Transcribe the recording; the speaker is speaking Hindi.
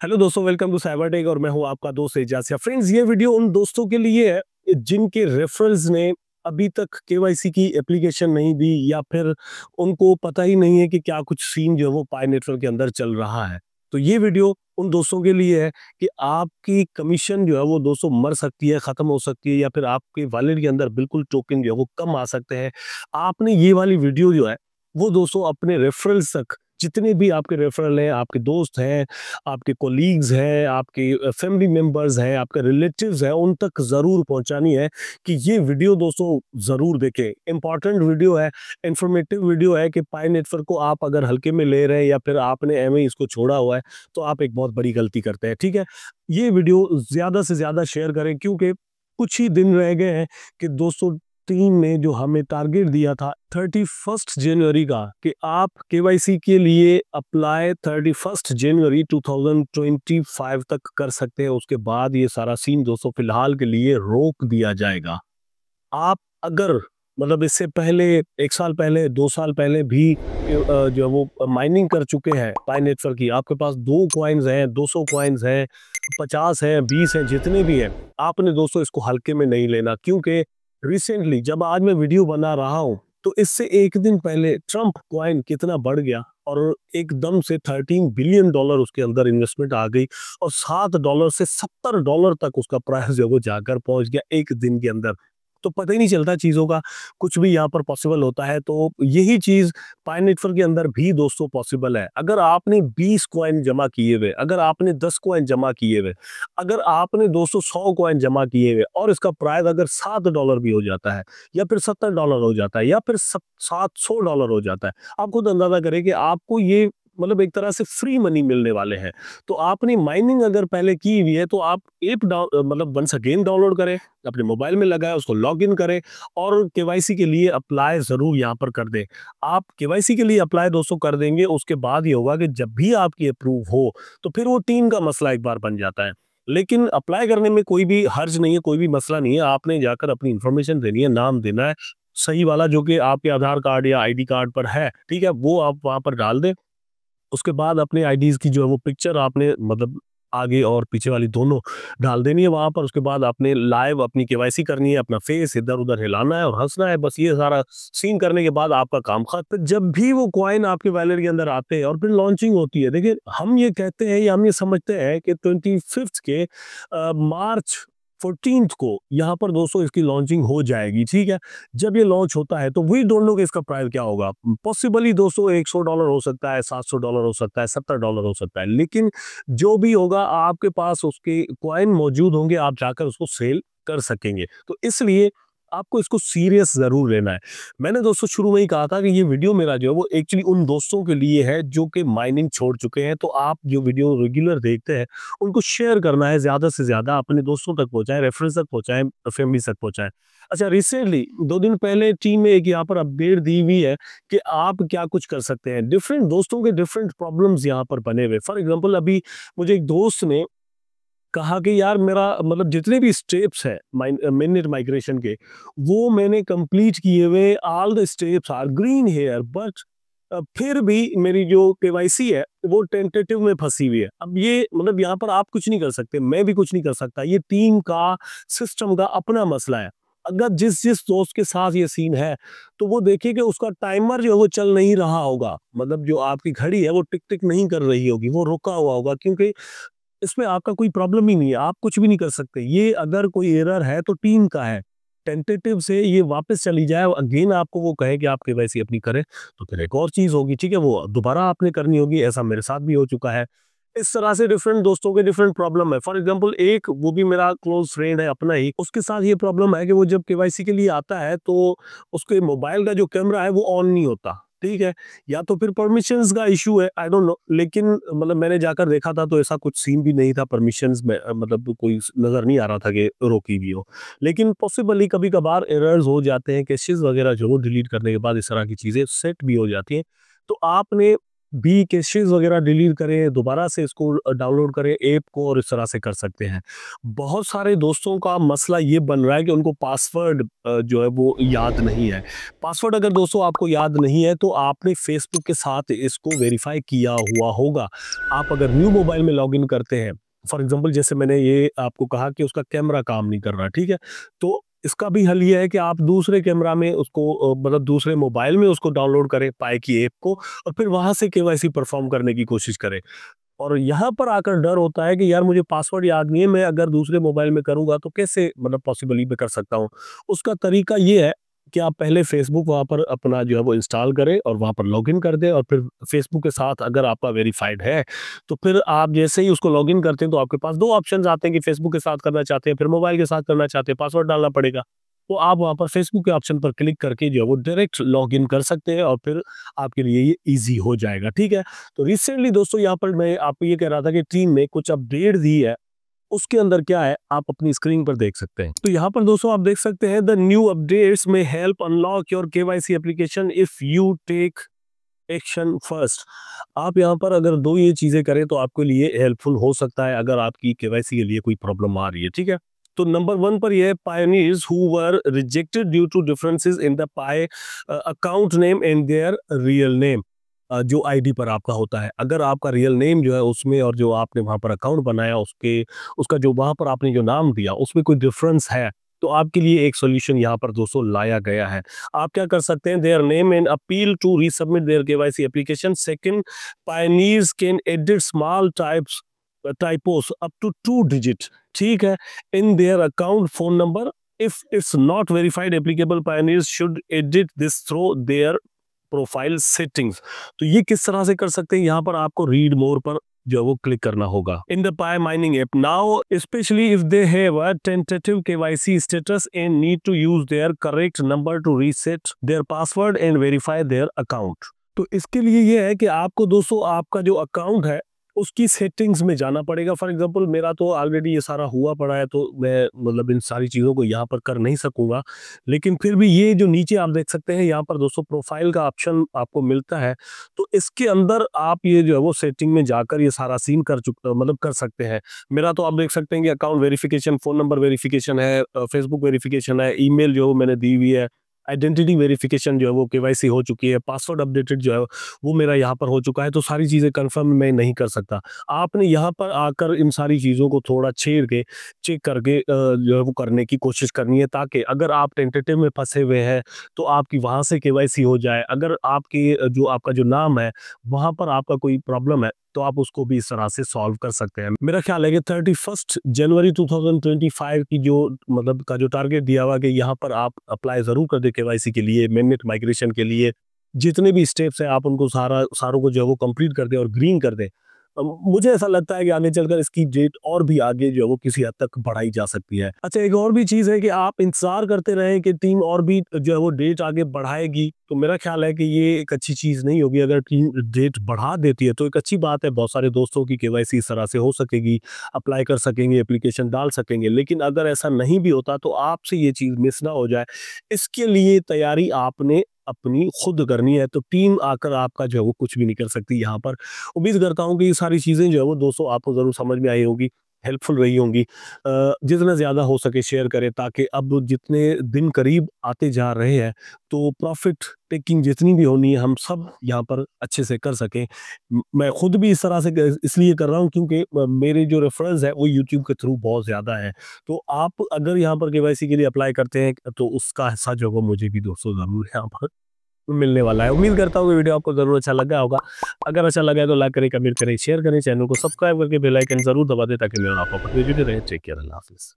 हेलो दोस्तों, वेलकम टू साइबर टेक और मैं हूं आपका दोस्त एजाज। फ्रेंड्स, ये वीडियो उन दोस्तों के लिए है जिनके रेफरल्स ने अभी तक केवाईसी की एप्लीकेशन नहीं दी या फिर उनको पता ही नहीं है कि क्या कुछ सीन जो है वो पाई नेटवर्क के अंदर चल रहा है। तो ये वीडियो उन दोस्तों के लिए है कि आपकी कमीशन जो है वो दोस्तों मर सकती है, खत्म हो सकती है, या फिर आपके वॉलेट के अंदर बिल्कुल टोकन जो है वो कम आ सकते हैं। आपने ये वाली वीडियो जो है वो दोस्तों अपने रेफरल्स तक, जितने भी आपके रेफरल हैं, आपके दोस्त हैं, आपके कोलीग्स हैं, आपके फैमिली मेंबर्स हैं, आपके रिलेटिव्स हैं, उन तक ज़रूर पहुंचानी है कि ये वीडियो दोस्तों ज़रूर देखें। इंपॉर्टेंट वीडियो है, इंफॉर्मेटिव वीडियो है कि पाई नेटवर्क को आप अगर हल्के में ले रहे हैं या फिर आपने एवं इसको छोड़ा हुआ है तो आप एक बहुत बड़ी गलती करते हैं। ठीक है, ये वीडियो ज़्यादा से ज़्यादा शेयर करें क्योंकि कुछ ही दिन रह गए हैं कि दोस्तों टीम ने जो हमें टारगेट दिया था 31 जनवरी का कि आप केवाईसी के लिए अप्लाई 31 जनवरी 2025 तक कर सकते हैं। उसके बाद ये सारा सीन दोस्तों फिलहाल के लिए रोक दिया जाएगा। आप अगर मतलब इससे पहले 1 साल पहले 2 साल पहले भी जो है वो माइनिंग कर चुके हैं पाई नेटवर्क की, आपके पास 2 कॉइन्स हैं, 200 कॉइन्स हैं, 50 हैं, 20 हैं, जितने भी हैं, आपने दोस्तों इसको हल्के में नहीं लेना। क्योंकि रिसेंटली जब आज मैं वीडियो बना रहा हूं तो इससे एक दिन पहले ट्रम्प कॉइन कितना बढ़ गया और एकदम से $13 बिलियन उसके अंदर इन्वेस्टमेंट आ गई और $7 से $70 तक उसका प्राइस जो है वो जाकर पहुंच गया एक दिन के अंदर। तो पता ही नहीं चलता चीज़ों का, कुछ भी यहाँ पर पॉसिबल होता है। तो यही चीज़ पाई नेटवर्क के अंदर भी दोस्तों पॉसिबल है। अगर आपने 20 कॉइन जमा किए हुए, अगर आपने 10 कॉइन जमा किए हुए, अगर आपने दोस्तों 100 कॉइन जमा किए हुए और इसका प्राइस अगर $7 भी हो जाता है या फिर $70 हो जाता है या फिर $700 हो जाता है, आप खुद अंदाजा करें कि आपको ये मतलब एक तरह से फ्री मनी मिलने वाले हैं। तो आपने माइनिंग अगर पहले की हुई है तो आप ऐप मतलब वंस अगेन डाउनलोड करें, अपने मोबाइल में लगाए, उसको लॉग इन करें और केवाईसी के लिए अप्लाई ज़रूर यहाँ पर कर दें। आप केवाईसी के लिए अप्लाई दोस्तों कर देंगे, उसके बाद ये होगा कि जब भी आपकी अप्रूव हो तो फिर वो टीम का मसला एक बार बन जाता है। लेकिन अप्लाई करने में कोई भी हर्ज नहीं है, कोई भी मसला नहीं है। आपने जाकर अपनी इंफॉर्मेशन देनी है, नाम देना है सही वाला जो कि आपके आधार कार्ड या आईडी कार्ड पर है, ठीक है, वो आप वहाँ पर डाल दें। उसके बाद अपने आईडीज़ की जो है वो पिक्चर आपने मतलब आगे और पीछे वाली दोनों डाल देनी है वहाँ पर। उसके बाद आपने लाइव अपनी केवाईसी करनी है, अपना फेस इधर-उधर हिलाना है और हँसना है। बस ये सारा सीन करने के बाद आपका काम खत्म। तो जब भी वो कॉइन आपके वॉलेट के अंदर आते हैं और फिर लॉन्चिंग होती है, देखिए हम ये कहते हैं या हम ये समझते हैं कि 25th के मार्च 14th को यहाँ पर दोस्तों इसकी लॉन्चिंग हो जाएगी, ठीक है। जब ये लॉन्च होता है तो वी डोंट नो कि इसका प्राइस क्या होगा। पॉसिबली दोस्तों $100 हो सकता है, $700 हो सकता है, $70 हो सकता है, लेकिन जो भी होगा आपके पास उसके कॉइन मौजूद होंगे, आप जाकर उसको सेल कर सकेंगे। तो इसलिए आपको इसको सीरियस ज़रूर लेना है। मैंने दोस्तों शुरू में ही कहा था कि ये वीडियो मेरा जो है वो एक्चुअली उन दोस्तों के लिए है जो कि माइनिंग छोड़ चुके हैं। तो आप जो वीडियो रेगुलर देखते हैं उनको शेयर करना है, ज़्यादा से ज़्यादा अपने दोस्तों तक पहुँचाएँ, रेफरेंस तक पहुँचाएँ, फैमिली तक पहुँचाएँ। अच्छा, रिसेंटली 2 दिन पहले टीम में एक यहाँ पर अपडेट दी हुई है कि आप क्या कुछ कर सकते हैं। डिफरेंट दोस्तों के डिफरेंट प्रॉब्लम्स यहाँ पर बने हुए। फॉर एग्जांपल अभी मुझे एक दोस्त ने कहा कि यार मेरा मतलब जितने भी स्टेप्स हैं मिनिट माइग्रेशन के, वो मैंने कंप्लीट किए हुए, all the steps are green here, but फिर भी मेरी जो केवाईसी है वो टेंटेटिव में फंसी हुई है। अब ये मतलब यहाँ पर आप कुछ नहीं कर सकते, मैं भी कुछ नहीं कर सकता, ये टीम का सिस्टम का अपना मसला है। अगर जिस जिस दोस्त के साथ ये सीन है तो वो देखिए कि उसका टाइमर जो है वो चल नहीं रहा होगा, मतलब जो आपकी घड़ी है वो टिक टिक नहीं कर रही होगी, वो रुका हुआ होगा, क्योंकि इसमें आपका कोई प्रॉब्लम ही नहीं है, आप कुछ भी नहीं कर सकते। ये अगर कोई एरर है तो टीम का है। टेंटेटिव से ये वापस चली जाए और अगेन आपको वो कहे कि आप केवाईसी अपनी करें, तो फिर एक और चीज़ होगी, ठीक है? वो दोबारा आपने करनी होगी, ऐसा मेरे साथ भी हो चुका है। इस तरह से डिफरेंट दोस्तों के डिफरेंट प्रॉब्लम है। फॉर एग्जांपल एक वो भी मेरा क्लोज़ फ्रेंड है अपना ही, उसके साथ ये प्रॉब्लम है कि वो जब केवाईसी के लिए आता है तो उसके मोबाइल का जो कैमरा है वो ऑन नहीं होता, ठीक है? या तो फिर परमिशंस का इश्यू है, आई डोंट नो, लेकिन मतलब मैंने जाकर देखा था तो ऐसा कुछ सीन भी नहीं था परमिशंस में, मतलब कोई नज़र नहीं आ रहा था कि रोकी भी हो। लेकिन पॉसिबली कभी-कभार एरर्स हो जाते हैं, कैशेज़ वगैरह जो डिलीट करने के बाद इस तरह की चीज़ें सेट भी हो जाती हैं। तो आपने भी कैशेज़ वगैरह डिलीट करें, दोबारा से इसको डाउनलोड करें ऐप को और इस तरह से कर सकते हैं। बहुत सारे दोस्तों का मसला ये बन रहा है कि उनको पासवर्ड जो है वो याद नहीं है। पासवर्ड अगर दोस्तों आपको याद नहीं है तो आपने फ़ेसबुक के साथ इसको वेरीफ़ाई किया हुआ होगा। आप अगर न्यू मोबाइल में लॉगिन करते हैं, फॉर एग्ज़ाम्पल जैसे मैंने ये आपको कहा कि उसका कैमरा काम नहीं कर रहा, ठीक है? तो इसका भी हल ये है कि आप दूसरे कैमरा में उसको मतलब दूसरे मोबाइल में उसको डाउनलोड करें पाई की ऐप को और फिर वहाँ से केवाईसी परफ़ॉर्म करने की कोशिश करें। और यहाँ पर आकर डर होता है कि यार मुझे पासवर्ड याद नहीं है, मैं अगर दूसरे मोबाइल में करूँगा तो कैसे मतलब पॉसिबली मैं कर सकता हूँ। उसका तरीका ये है कि आप पहले फ़ेसबुक वहाँ पर अपना जो है वो इंस्टॉल करें और वहाँ पर लॉगिन कर दें और फिर फ़ेसबुक के साथ अगर आपका वेरिफाइड है, तो फिर आप जैसे ही उसको लॉगिन करते हैं तो आपके पास 2 ऑप्शंस आते हैं कि फ़ेसबुक के साथ करना चाहते हैं, फिर मोबाइल के साथ करना चाहते हैं, पासवर्ड डालना पड़ेगा। तो आप वहाँ पर फ़ेसबुक के ऑप्शन पर क्लिक करके जो है वो डायरेक्ट लॉगिन कर सकते हैं और फिर आपके लिए ये ईज़ी हो जाएगा, ठीक है? तो रिसेंटली दोस्तों यहाँ पर मैं आपको ये कह रहा था कि टीम ने कुछ अपडेट दी है, उसके अंदर क्या है आप अपनी स्क्रीन पर देख सकते हैं। तो यहाँ पर दोस्तों आप देख सकते हैं द न्यू अपडेट्स में help unlock your KYC application if you take action first. आप यहाँ पर अगर 2 ये चीज़ें करें तो आपके लिए हेल्पफुल हो सकता है अगर आपकी केवाईसी के लिए कोई प्रॉब्लम आ रही है, ठीक है? तो नंबर 1 पर ये है pioneers who were rejected due to differences in the Pi account name and their real name. जो आईडी पर आपका होता है, अगर आपका रियल नेम जो है उसमें और जो आपने वहाँ पर अकाउंट बनाया उसके उसका जो वहाँ पर आपने जो नाम दिया उसमें कोई डिफरेंस है, तो आपके लिए एक सॉल्यूशन यहाँ पर दोस्तों लाया गया है। आप क्या कर सकते हैं their name and appeal to resubmit their KYC application. Second, pioneers can edit small typos up to 2 digit, ठीक है, in their account phone number. If it's not verified applicable pioneers should edit this through their profile settings. तो ये किस तरह से कर सकते हैं, यहाँ पर आपको रीड मोर पर जो है वो क्लिक करना होगा in the Pi mining app now, specially if they have a tentative KYC status and need to use their correct number to reset their password and verify their account. तो इसके लिए ये है कि आपको दोस्तों आपका जो अकाउंट है उसकी सेटिंग्स में जाना पड़ेगा। फॉर एग्जांपल मेरा तो ऑलरेडी ये सारा हुआ पड़ा है तो मैं मतलब इन सारी चीज़ों को यहाँ पर कर नहीं सकूँगा। लेकिन फिर भी ये जो नीचे आप देख सकते हैं यहाँ पर दोस्तों प्रोफाइल का ऑप्शन आपको मिलता है। तो इसके अंदर आप ये जो है वो सेटिंग में जाकर ये सारा सीन मतलब कर सकते हैं। मेरा तो आप देख सकते हैं कि account verification, phone number verification है, फेसबुक वेरिफिकेशन है, ईमेल जो मैंने दी हुई है, आइडेंटिटी वेरिफिकेशन जो है वो केवाईसी हो चुकी है, पासवर्ड अपडेटेड जो है वो मेरा यहाँ पर हो चुका है। तो सारी चीज़ें कंफर्म मैं नहीं कर सकता। आपने यहाँ पर आकर इन सारी चीज़ों को थोड़ा छेड़ के चेक करके जो है वो करने की कोशिश करनी है ताकि अगर आप टेंटेटिव में फँसे हुए हैं तो आपकी वहाँ से केवाईसी हो जाए। अगर आपकी जो आपका जो नाम है वहाँ पर आपका कोई प्रॉब्लम है तो आप उसको भी इस तरह से सॉल्व कर सकते हैं। मेरा ख्याल है कि 31 जनवरी 2025 की जो मतलब का जो टारगेट दिया हुआ कि यहाँ पर आप अप्लाई ज़रूर कर दें केवाईसी के लिए, मिडनेट माइग्रेशन के लिए। जितने भी स्टेप्स हैं आप उनको सारों को जो है वो कंप्लीट कर दें और ग्रीन कर दें। मुझे ऐसा लगता है कि आगे चलकर इसकी डेट और भी आगे जो है वो किसी हद तक बढ़ाई जा सकती है। अच्छा, एक और भी चीज़ है कि आप इंतज़ार करते रहें कि टीम और भी जो है वो डेट आगे बढ़ाएगी, तो मेरा ख्याल है कि ये एक अच्छी चीज़ नहीं होगी। अगर टीम डेट बढ़ा देती है तो एक अच्छी बात है, बहुत सारे दोस्तों की केवाईसी इस तरह से हो सकेगी, अप्लाई कर सकेंगे, एप्लीकेशन डाल सकेंगे। लेकिन अगर ऐसा नहीं भी होता तो आपसे ये चीज़ मिस ना हो जाए, इसके लिए तैयारी आपने अपनी खुद करनी है। तो टीम आकर आपका जो है वो कुछ भी नहीं कर सकती यहाँ पर। उम्मीद करता हूँ कि ये सारी चीज़ें जो है वो दोस्तों आपको ज़रूर समझ में आई होगी, हेल्पफुल रही होंगी। जितना ज़्यादा हो सके शेयर करें ताकि अब जितने दिन करीब आते जा रहे हैं तो प्रॉफ़िट टेकिंग जितनी भी होनी है हम सब यहाँ पर अच्छे से कर सकें। मैं खुद भी इस तरह से इसलिए कर रहा हूँ क्योंकि मेरे जो रेफरेंस है वो यूट्यूब के थ्रू बहुत ज़्यादा है। तो आप अगर यहाँ पर केवाईसी के लिए अप्लाई करते हैं तो उसका हिस्सा जो है वो मुझे भी दोस्तों ज़रूर यहाँ पर मिलने वाला है। उम्मीद करता हूँ कि वीडियो आपको ज़रूर अच्छा लगा होगा। अगर अच्छा लगा है तो लाइक करें, कमेंट करें, शेयर करें, चैनल को सब्सक्राइब करके बेल आइकन ज़रूर दबा दें ताकि मेरा आपको अपडेट जुड़े रहे। टेक केयर, अल्लाह हाफ़िज़।